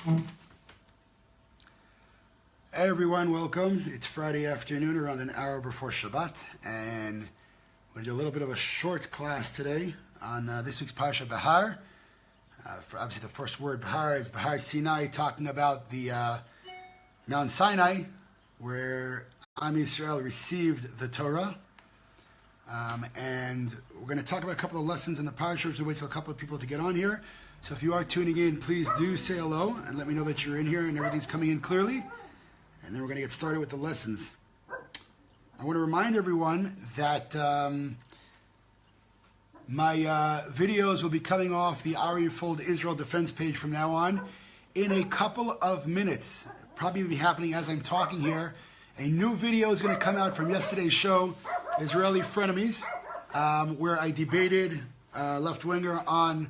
Hey everyone, welcome. It's Friday afternoon, around an hour before Shabbat, and we're going to do a little bit of a short class today on this week's Parshat Behar. Obviously, the first word, Behar, is Behar Sinai, talking about the Mount Sinai, where Am Yisrael received the Torah. And we're going to talk about a couple of lessons in the Parsha. We'll wait till a couple of people to get on here. So if you are tuning in, please do say hello and let me know that you're in here and everything's coming in clearly. And then we're going to get started with the lessons. I want to remind everyone that my videos will be coming off the Ari Fold Israel Defense page from now on in a couple of minutes. Probably will be happening as I'm talking here. A new video is going to come out from yesterday's show, Israeli Frenemies, where I debated left-winger on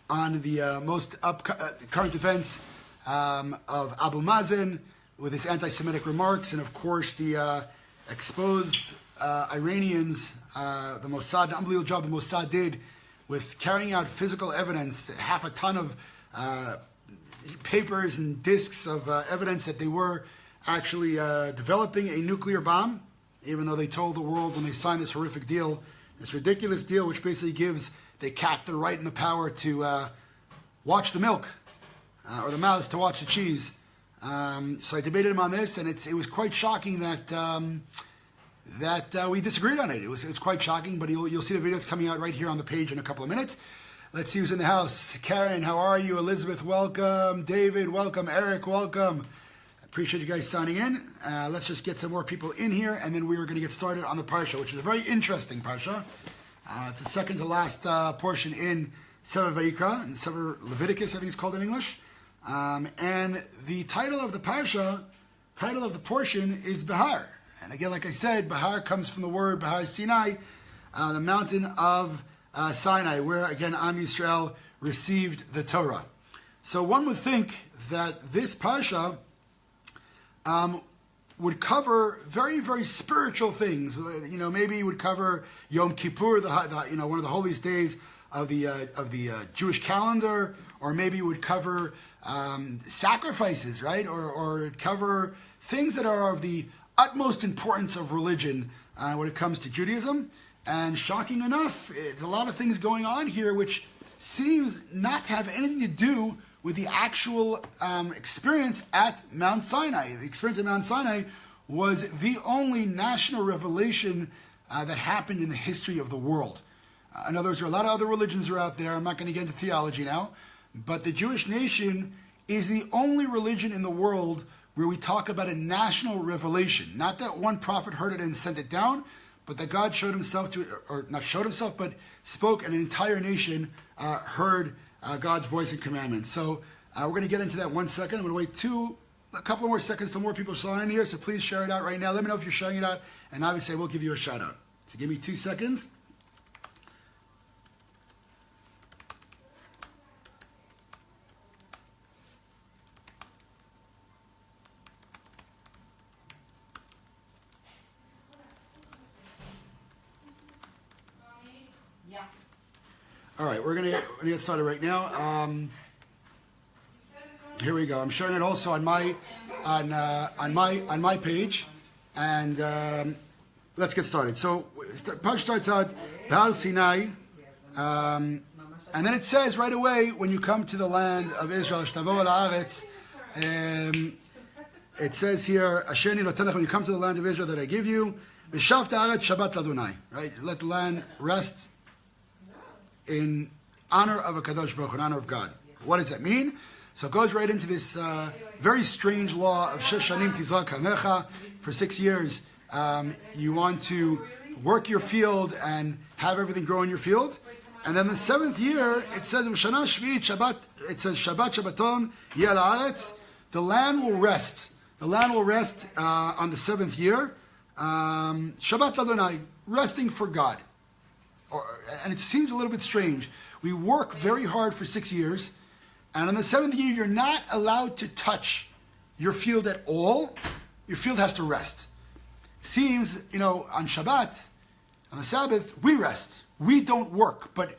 the most current events of Abu Mazen with his anti-Semitic remarks, and of course the exposed Iranians, the Mossad, the unbelievable job the Mossad did with carrying out physical evidence, half a ton of papers and discs of evidence that they were actually developing a nuclear bomb, even though they told the world when they signed this horrific deal, this ridiculous deal, which basically gives the cat the right and the power to watch the milk, or the mouse to watch the cheese. So I debated him on this, and it was quite shocking that we disagreed on it. It was quite shocking, but you'll see the video that's coming out right here on the page in a couple of minutes. Let's see who's in the house. Karen, how are you? Elizabeth, welcome. David, welcome. Eric, welcome. Appreciate you guys signing in. Let's just get some more people in here, and then we are going to get started on the Parsha, which is a very interesting Parsha. It's the second to last portion in Sefer Vayikra, and Sefer Leviticus, I think it's called in English. And the title of the Parsha, title of the portion, is Behar. And again, like I said, Behar comes from the word Behar Sinai, the mountain of Sinai, where again Am Yisrael received the Torah. So one would think that this Parsha would cover very, very spiritual things. You know, maybe it would cover Yom Kippur, one of the holiest days of the Jewish calendar, or maybe it would cover sacrifices, right? Or cover things that are of the utmost importance of religion when it comes to Judaism. And shocking enough, there's a lot of things going on here which seems not to have anything to do with the actual experience at Mount Sinai. The experience at Mount Sinai was the only national revelation that happened in the history of the world. In other words, there are a lot of other religions are out there. I'm not going to get into theology now, but the Jewish nation is the only religion in the world where we talk about a national revelation. Not that one prophet heard it and sent it down, but that God showed himself to, or not showed himself, but spoke, and an entire nation heard God's voice and commandments. So we're going to get into that 1 second. I'm going to wait a couple more seconds till more people sign in here. So please share it out right now. Let me know if you're sharing it out, and obviously I will give you a shout out. So give me 2 seconds. All right, we're gonna get started right now. Here we go. I'm sharing it also on my page, and let's get started. So, Parsha starts out Behar Sinai, and then it says right away when you come to the land of Israel, Shtavo el Haaretz, it says here, Asher ni noten lechem, when you come to the land of Israel that I give you, V'shavta haaretz Shabbat l'Adonai, right? Let the land rest in honor of a Kadosh Baruch Hu, in honor of God. What does that mean? So it goes right into this very strange law of Shesh Shanim Tizrak Hamecha. For 6 years, you want to work your field and have everything grow in your field. And then the 7th year, it says Shana Shvi'it Shabbat. It says Shabbat Shabbaton Yel Haaretz. The land will rest. The land will rest on the 7th year. Shabbat Adonai, resting for God. And it seems a little bit strange. We work very hard for 6 years, and on the 7th year, you're not allowed to touch your field at all. Your field has to rest. Seems, on Shabbat, on the Sabbath, we rest. we don't work, but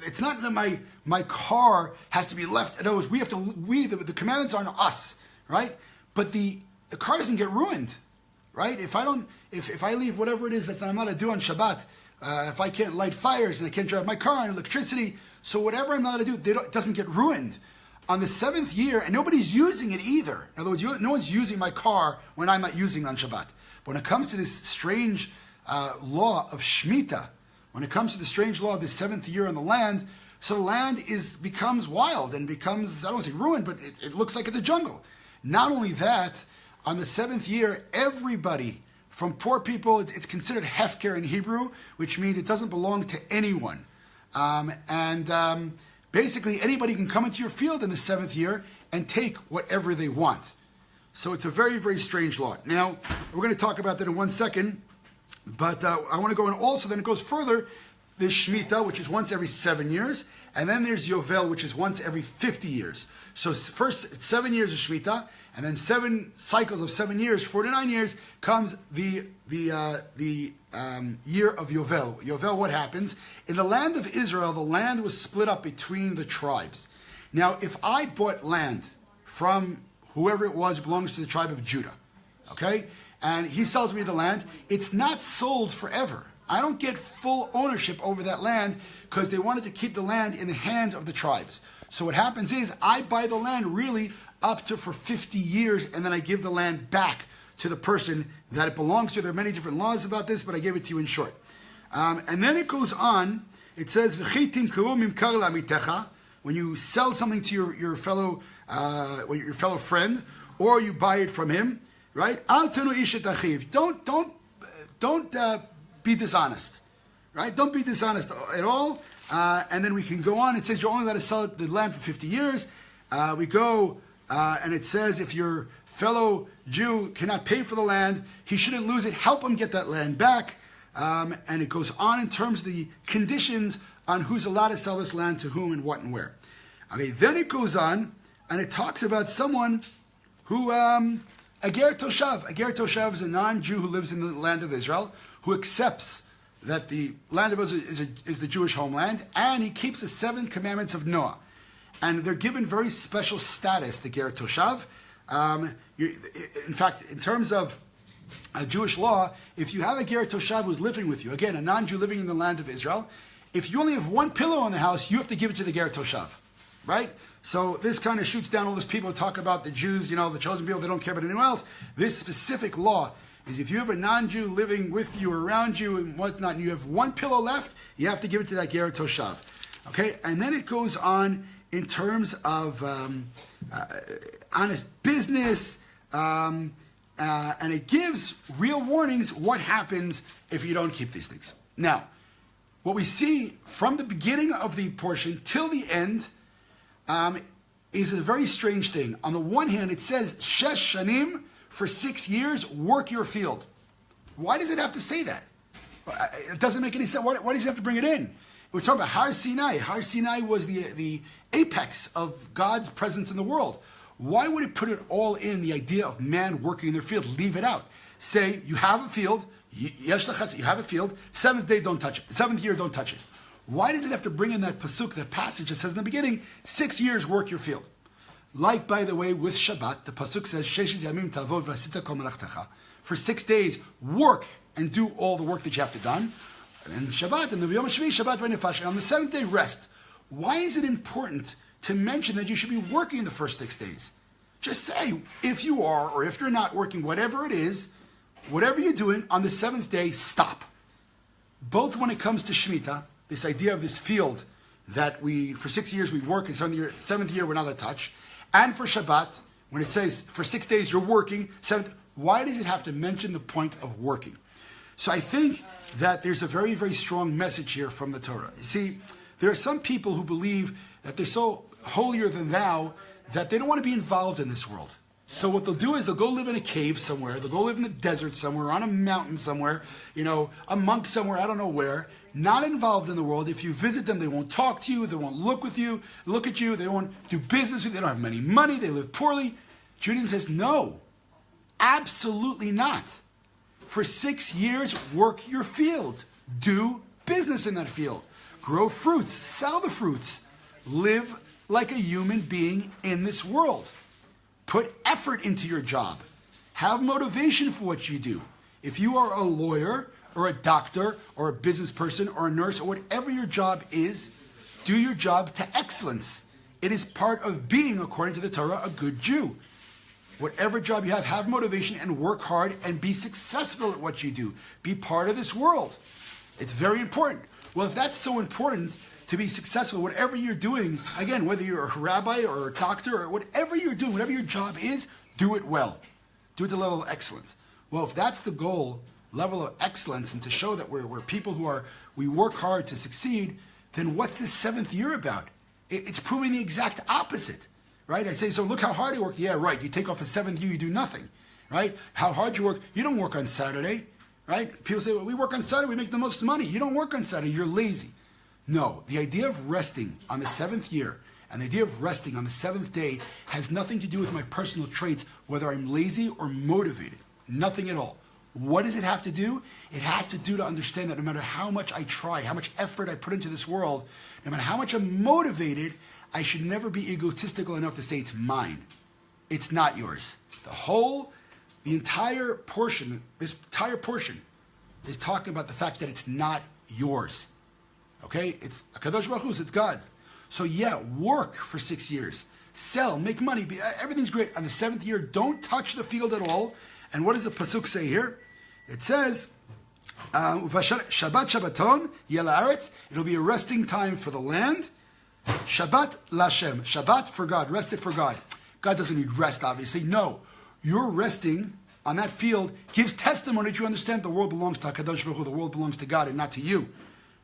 it's not that my car has to be left. No, the commandments are on us, right? But the car doesn't get ruined, right? If I leave whatever it is that I'm not to do on Shabbat, if I can't light fires and I can't drive my car on electricity, so whatever I'm not to do, it doesn't get ruined. On the 7th year, and nobody's using it either. In other words, no one's using my car when I'm not using it on Shabbat. But when it comes to this strange law of Shemitah, when it comes to the strange law of the 7th year on the land, so the land becomes wild and becomes, I don't want to say ruined, but it looks like it's a jungle. Not only that, on the 7th year, everybody, from poor people, it's considered hefker in Hebrew, which means it doesn't belong to anyone. Basically, anybody can come into your field in the 7th year and take whatever they want. So it's a very, very strange law. Now, we're going to talk about that in 1 second, but I want to go in also, then it goes further. There's Shemitah, which is once every 7 years, and then there's Yovel, which is once every 50 years. So first 7 years of Shemitah, and then 7 cycles of 7 years, 49 years, comes the year of Yovel. Yovel, what happens? In the land of Israel, the land was split up between the tribes. Now, if I bought land from whoever it was who belongs to the tribe of Judah, okay, and he sells me the land, it's not sold forever. I don't get full ownership over that land because they wanted to keep the land in the hands of the tribes. So what happens is I buy the land really up to for 50 years, and then I give the land back to the person that it belongs to. There are many different laws about this, but I gave it to you in short. And then it goes on. It says, when you sell something to your fellow friend, or you buy it from him, right? Don't be dishonest, right? Don't be dishonest at all. And then we can go on. It says you're only allowed to sell the land for 50 years. We go, and it says if your fellow Jew cannot pay for the land, he shouldn't lose it. Help him get that land back. And it goes on in terms of the conditions on who's allowed to sell this land to whom and what and where. Okay, then it goes on, and it talks about someone who, a ger toshav. A ger toshav is a non-Jew who lives in the land of Israel, who accepts that the land of Israel is the Jewish homeland, and he keeps the 7 commandments of Noah. And they're given very special status, the ger toshav. In fact, in terms of Jewish law, if you have a ger toshav who's living with you, again, a non-Jew living in the land of Israel, if you only have 1 pillow in the house, you have to give it to the ger toshav, right? So this kind of shoots down all those people who talk about the Jews, the chosen people, they don't care about anyone else. This specific law is if you have a non-Jew living with you or around you and whatnot, and you have 1 pillow left, you have to give it to that ger toshav. Okay, and then it goes on in terms of honest business, and it gives real warnings what happens if you don't keep these things. Now, what we see from the beginning of the portion till the end is a very strange thing. On the one hand, it says, Shesh Shanim, for 6 years, work your field. Why does it have to say that? It doesn't make any sense. Why does it have to bring it in? We're talking about Har Sinai. Har Sinai was the apex of God's presence in the world. Why would it put it all in the idea of man working in their field? Leave it out. Say, you have a field, you have a field, 7th day, don't touch it. 7th year, don't touch it. Why does it have to bring in that pasuk, that passage that says in the beginning, 6 years work your field? Like, by the way, with Shabbat, the pasuk says, Sheshit yamim tavod v'asita kol melachtecha. For 6 days, work and do all the work that you have to done. And Shabbat, and the Yom HaShvi, Shabbat v'nefesh, on the 7th day, rest. Why is it important to mention that you should be working the first 6 days? Just say, if you are, or if you're not working, whatever it is, whatever you're doing, on the 7th day, stop. Both when it comes to Shemitah, this idea of this field that for 6 years we work, and 7th year we're not allowed to touch, and for Shabbat, when it says for 6 days you're working, 7th, why does it have to mention the point of working? So I think that there's a very, very strong message here from the Torah. You see, there are some people who believe that they're so holier than thou that they don't want to be involved in this world. So what they'll do is they'll go live in a cave somewhere, they'll go live in the desert somewhere, on a mountain somewhere, a monk somewhere, I don't know where, not involved in the world. If you visit them, they won't talk to you, they won't look at you, they won't do business with you, they don't have any money, they live poorly. Judaism says, no, absolutely not. For 6 years, work your field. Do business in that field. Grow fruits, sell the fruits. Live like a human being in this world. Put effort into your job. Have motivation for what you do. If you are a lawyer or a doctor or a business person or a nurse or whatever your job is, do your job to excellence. It is part of being, according to the Torah, a good Jew. Whatever job you have motivation and work hard and be successful at what you do. Be part of this world. It's very important. Well, if that's so important to be successful, whatever you're doing, again, whether you're a rabbi or a doctor or whatever you're doing, whatever your job is, do it well. Do it to the level of excellence. Well, if that's the goal, level of excellence, and to show that we're people we work hard to succeed, then what's this seventh year about? It's proving the exact opposite, right? I say, so look how hard you work. Yeah, right. You take off a seventh year, you do nothing, right? How hard you work. You don't work on Saturday, right? People say, well, we work on Saturday, we make the most money. You don't work on Saturday, you're lazy. No, the idea of resting on the seventh year and the idea of resting on the seventh day has nothing to do with my personal traits, whether I'm lazy or motivated. Nothing at all. What does it have to do? It has to do to understand that no matter how much I try, how much effort I put into this world, no matter how much I'm motivated, I should never be egotistical enough to say it's mine. It's not yours. The entire portion, this entire portion is talking about the fact that it's not yours. Okay? It's HaKadosh Baruch Hu's, it's God's. So yeah, work for 6 years. Sell, make money, everything's great. On the seventh year, don't touch the field at all. And what does the pasuk say here? It says, Shabbat Shabbaton, Yeh la'aretz. It'll be a resting time for the land. Shabbat Lashem. Shabbat for God. Rest it for God. God doesn't need rest, obviously. No. Your resting on that field gives testimony that you understand the world belongs to HaKadosh Baruch Hu. The world belongs to God and not to you.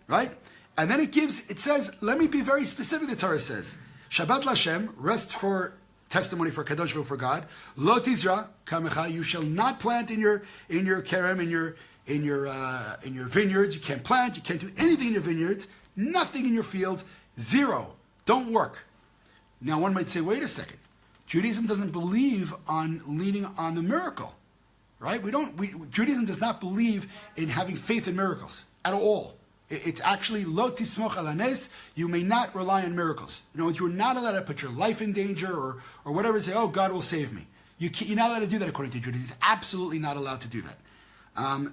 Right? And then it says, let me be very specific, the Torah says. Shabbat Lashem, rest for testimony for Kadosh Baruch for God. Lo tizra kamecha, you shall not plant in your kerem, in your vineyards. You can't plant. You can't do anything in your vineyards. Nothing in your fields. Zero. Don't work. Now one might say, wait a second. Judaism doesn't believe on leaning on the miracle, right? Judaism does not believe in having faith in miracles at all. It's actually lo tismoch al hanes. You may not rely on miracles. You're not allowed to put your life in danger or whatever. Say, oh, God will save me. You're not allowed to do that according to Judaism. It's absolutely not allowed to do that.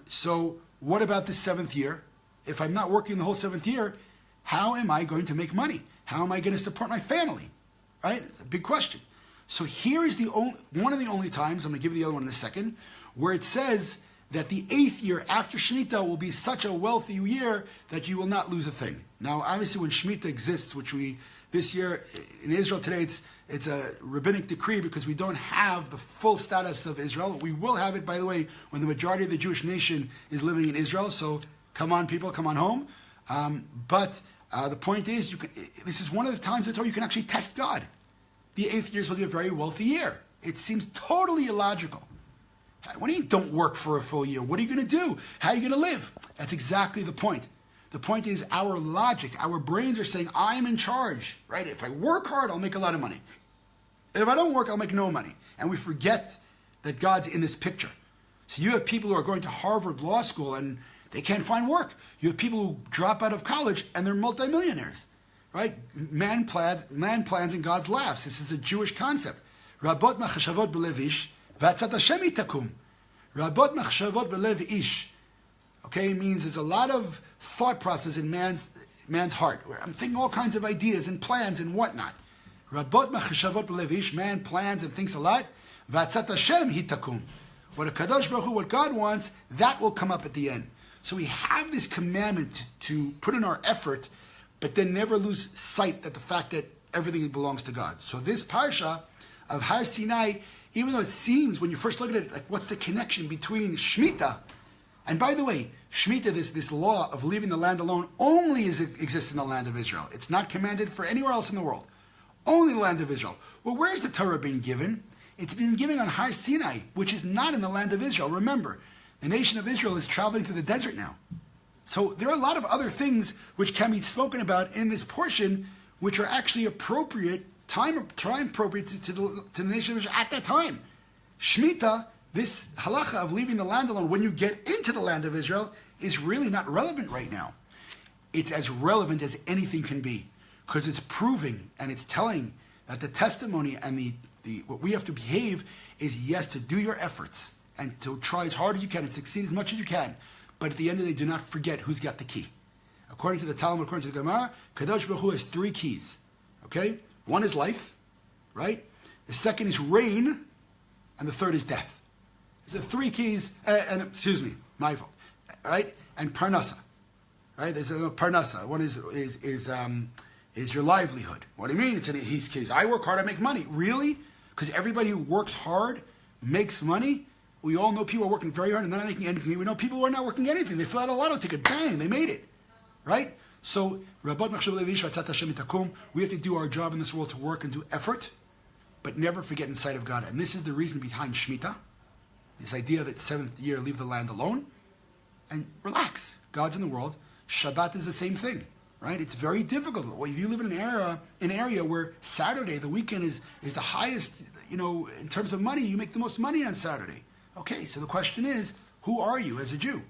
So what about this seventh year? If I'm not working the whole seventh year, how am I going to make money? How am I going to support my family? Right? It's a big question. So here is one of the only times, I'm going to give you the other one in a second, where it says that the 8th year after Shemitah will be such a wealthy year that you will not lose a thing. Now, obviously, when Shemitah exists, which this year in Israel today, it's a rabbinic decree because we don't have the full status of Israel. We will have it, by the way, when the majority of the Jewish nation is living in Israel. So come on, people, come on home. But the point is, this is one of the times in the Torah you can actually test God. The 8th year is supposed to be a very wealthy year. It seems totally illogical. What do you mean don't work for a full year? What are you going to do? How are you going to live? That's exactly the point. The point is our logic, our brains are saying, I'm in charge, right? If I work hard, I'll make a lot of money. If I don't work, I'll make no money. And we forget that God's in this picture. So you have people who are going to Harvard Law School and they can't find work. You have people who drop out of college and they're multimillionaires, right? Man plans and God laughs. This is a Jewish concept. Rabot machshavot b'lev ish, v'atzat Hashem itakum. Rabot machshavot b'lev ish. Okay, means there's a lot of thought process in man's heart. I'm thinking all kinds of ideas and plans and whatnot. Rabot machshavot b'lev ish, man plans and thinks a lot. V'atzat Hashem hitakum. What a Kadosh Baruch Hu, what God wants, that will come up at the end. So we have this commandment to put in our effort, but then never lose sight that the fact that everything belongs to God. So this parsha of Har Sinai, even though it seems when you first look at it, like what's the connection between Shemitah, and by the way, Shemitah, this law of leaving the land alone, only exists in the land of Israel. It's not commanded for anywhere else in the world. Only the land of Israel. Well, where's the Torah being given? It's being given on Har Sinai, which is not in the land of Israel. Remember, the nation of Israel is traveling through the desert now. So there are a lot of other things which can be spoken about in this portion, which are actually appropriate, time appropriate to the nation of Israel at that time. Shemitah, this halacha of leaving the land alone when you get into the land of Israel, is really not relevant right now. it's as relevant as anything can be, because it's proving and it's telling that the testimony and the what we have to behave is, yes, to do your efforts and to try as hard as you can and succeed as much as you can. But at the end of the day, do not forget who's got the key. According to the Talmud, according to the Gemara, Kadosh Baruch Hu has 3 keys. Okay? One is life, right? The second is rain, and the third is death. There's 3 keys, my fault, right? And parnasa, right? There's a parnasa. One is your livelihood. What do you mean? It's in his case. I work hard, I make money. Really? Because everybody who works hard makes money. We all know people are working very hard and they're not making anything. We know people who are not working anything. They fill out a lotto ticket, bang, they made it, right? So we have to do our job in this world, to work and do effort, but never forget in sight of God. And this is the reason behind Shemitah, this idea that 7th year, leave the land alone and relax. God's in the world. Shabbat is the same thing, right? It's very difficult. Well, if you live in an area where Saturday, the weekend is the highest, in terms of money, you make the most money on Saturday. Okay, so the question is, who are you as a Jew?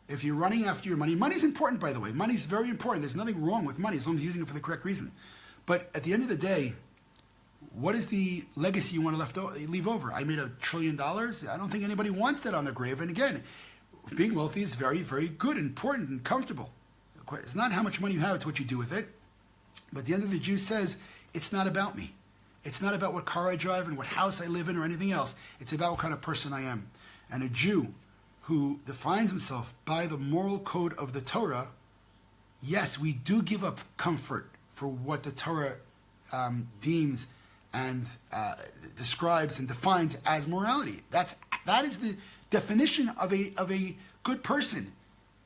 If you're running after your money, money's important, by the way. Money's very important. There's nothing wrong with money as long as you're using it for the correct reason. But at the end of the day, what is the legacy you want to leave over? I made $1 trillion. I don't think anybody wants that on their grave. And again, being wealthy is very, very good, important, and comfortable. It's not how much money you have, it's what you do with it. But at the end of the day, Jew says, it's not about me. It's not about what car I drive and what house I live in or anything else. It's about what kind of person I am. And a Jew who defines himself by the moral code of the Torah, yes, we do give up comfort for what the Torah deems and describes and defines as morality. That is the definition of a good person.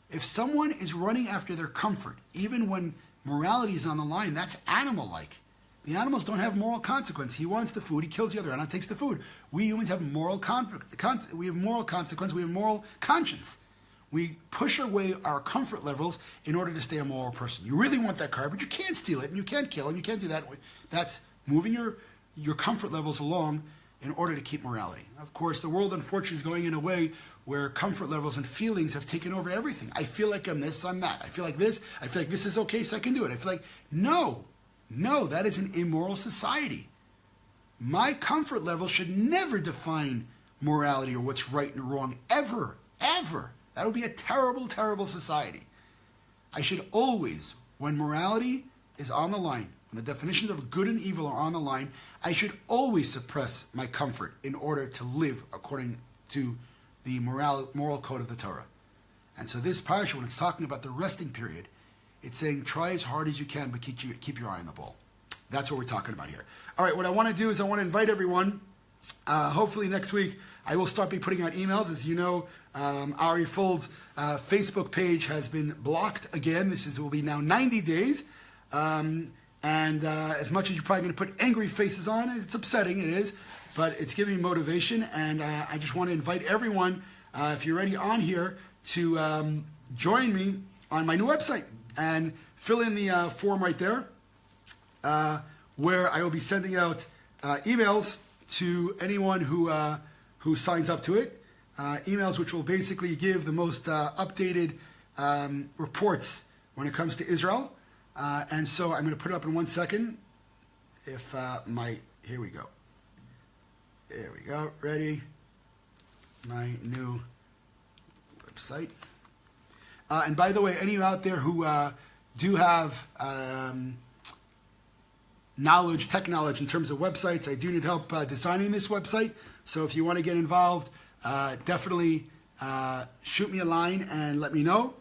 If someone is running after their comfort, even when morality is on the line, that's animal-like. The animals don't have moral consequence. He wants the food, he kills the other animal, takes the food. We humans have moral we have moral consequence, we have moral conscience. We push away our comfort levels in order to stay a moral person. You really want that car, but you can't steal it, and you can't kill, and you can't do that. That's moving your comfort levels along in order to keep morality. Of course, the world, unfortunately, is going in a way where comfort levels and feelings have taken over everything. I feel like I'm this, I'm that. I feel like this is okay, so I can do it. I feel like, no, that is an immoral society. My comfort level should never define morality or what's right and wrong, ever, ever. That would be a terrible, terrible society. I should always, when morality is on the line, when the definitions of good and evil are on the line, I should always suppress my comfort in order to live according to the moral code of the Torah. And so this parsha, when it's talking about the resting period, it's saying try as hard as you can, but keep your eye on the ball. That's what we're talking about here. All right, what I want to do is I want to invite everyone. Hopefully next week I will start putting out emails. As you know, Ari Fold's Facebook page has been blocked again. Will be now 90 days. And as much as you're probably going to put angry faces on, it's upsetting, it is, but it's giving me motivation. And I just want to invite everyone, if you're already on here, to join me on my new website and fill in the form right there, where I will be sending out emails to anyone who signs up to it. Emails which will basically give the most updated reports when it comes to Israel. And so I'm going to put it up in 1 second. Here we go. There we go. Ready? My new website. And by the way, any of you out there who do have tech knowledge in terms of websites, I do need help designing this website. So if you want to get involved, definitely shoot me a line and let me know.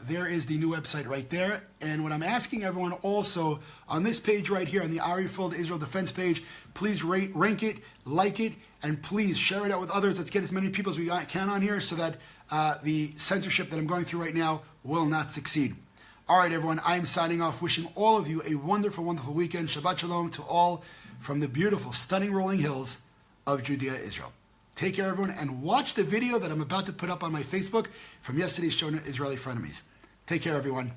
There is the new website right there. And what I'm asking everyone also on this page right here, on the Ari Fold Israel Defense page, please rank it, like it, and please share it out with others. Let's get as many people as we can on here so that the censorship that I'm going through right now will not succeed. All right, everyone, I am signing off, wishing all of you a wonderful, wonderful weekend. Shabbat Shalom to all from the beautiful, stunning rolling hills of Judea, Israel. Take care, everyone, and watch the video that I'm about to put up on my Facebook from yesterday's show, Israeli Frenemies. Take care, everyone.